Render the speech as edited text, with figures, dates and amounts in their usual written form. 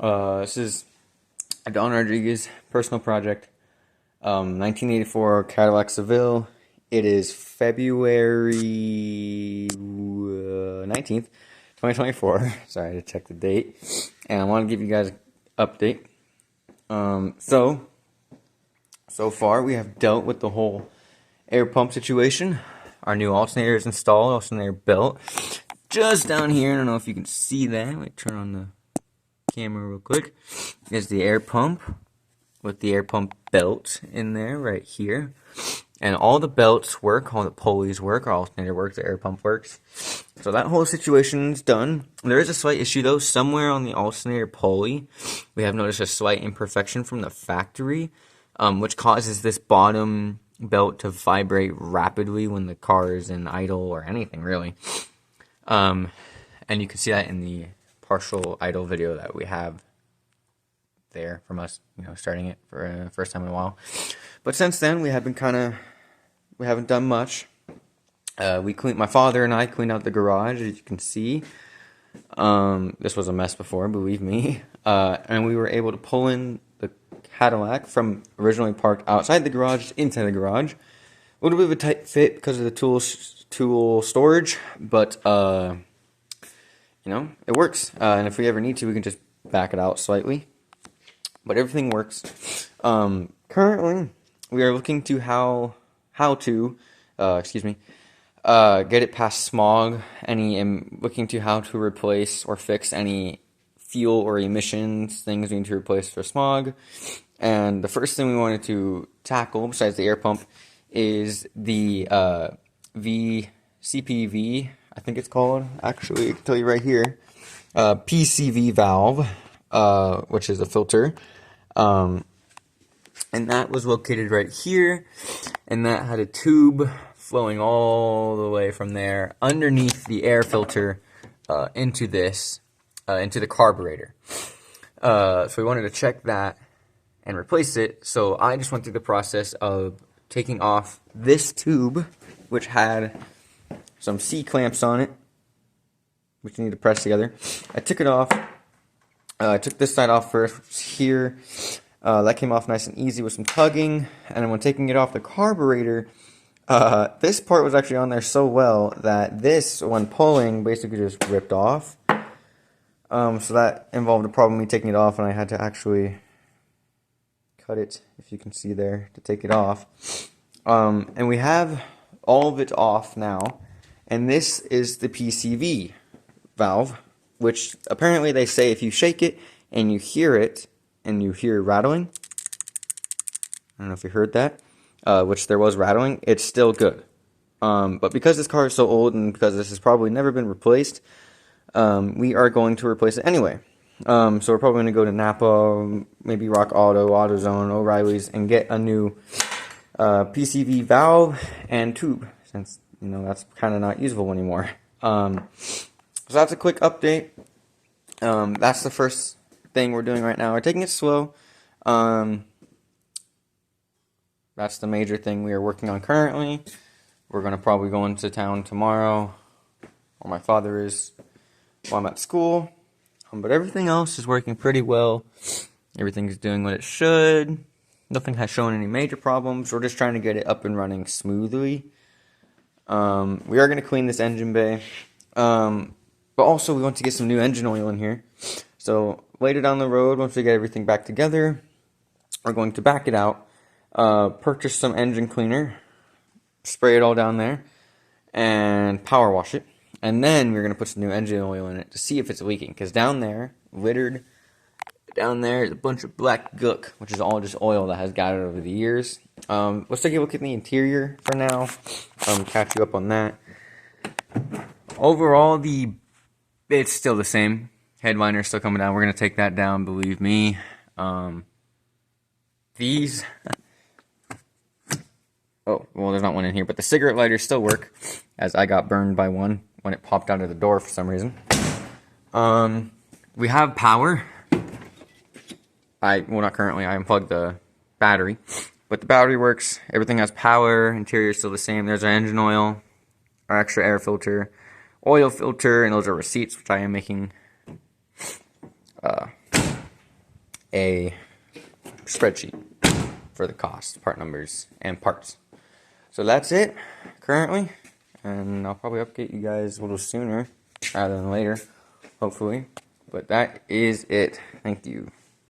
This is a Don Rodriguez personal project. 1984 Cadillac Seville. It is February 19th, 2024. Sorry to check the date. And I want to give you guys an update. So far we have dealt with the whole air pump situation. Our new alternator is installed, alternator belt. Just down here, I don't know if you can see that. Let me turn on the camera real quick. Is the air pump with the air pump belt in there right here. And all the belts work, all the pulleys work, our alternator works, the air pump works. So that whole situation's done. There is a slight issue though. Somewhere on the alternator pulley, we have noticed a slight imperfection from the factory, which causes this bottom belt to vibrate rapidly when the car is in idle or anything really. And you can see that in the partial idle video that we have there from us, starting it for the first time in a while. But since then, we haven't done much. My father and I cleaned out the garage, as you can see. This was a mess before, believe me. And we were able to pull in the Cadillac from originally parked outside the garage into the garage. A little bit of a tight fit because of the tool storage, but it works. And if we ever need to, we can just back it out slightly. But everything works. Currently, we are looking to how to get it past smog. Looking to how to replace or fix any fuel or emissions things we need to replace for smog. And the first thing we wanted to tackle, besides the air pump, is the CPV, I think it's called. Actually, I can tell you right here. PCV valve, which is a filter. And that was located right here. And that had a tube flowing all the way from there underneath the air filter into the carburetor. So we wanted to check that and replace it. So I just went through the process of taking off this tube, which had some C-clamps on it, which you need to press together. I took it off. I took this side off first here. That came off nice and easy with some tugging. And then when taking it off the carburetor, this part was actually on there so well that this, when pulling, basically just ripped off. So that involved a problem me taking it off, and I had to actually cut it, if you can see there, to take it off. And we have all of it off now. And this is the PCV valve, which apparently they say if you shake it and you hear it, and you hear rattling, I don't know if you heard that, which there was rattling, it's still good. But because this car is so old and because this has probably never been replaced, we are going to replace it anyway. So we're probably going to go to Napa, maybe Rock Auto, AutoZone, O'Reilly's, and get a new PCV valve and tube, since that's kind of not usable anymore. So that's a quick update. That's the first thing we're doing right now. We're taking it slow. That's the major thing we are working on currently. We're going to probably go into town tomorrow, where my father is while I'm at school. But everything else is working pretty well. Everything's doing what it should. Nothing has shown any major problems. We're just trying to get it up and running smoothly. We are going to clean this engine bay. But also we want to get some new engine oil in here. So later down the road, once we get everything back together, we're going to back it out, purchase some engine cleaner, spray it all down there, and power wash it. And then we're going to put some new engine oil in it to see if it's leaking. Because down there, littered down there, is a bunch of black gook, which is all just oil that has gathered over the years. Let's take a look at the interior for now. Catch you up on that. Overall, it's still the same. Headliner's still coming down. We're going to take that down, believe me. These... Oh, well, there's not one in here, but the cigarette lighters still work, as I got burned by one when it popped out of the door for some reason. We have power. Well, not currently. I unplugged the battery, but the battery works. Everything has power. Interior is still the same. There's our engine oil, our extra air filter, oil filter, and those are receipts, which I am making a spreadsheet for the cost, part numbers, and parts. So that's it currently, and I'll probably update you guys a little sooner rather than later, hopefully. But that is it. Thank you.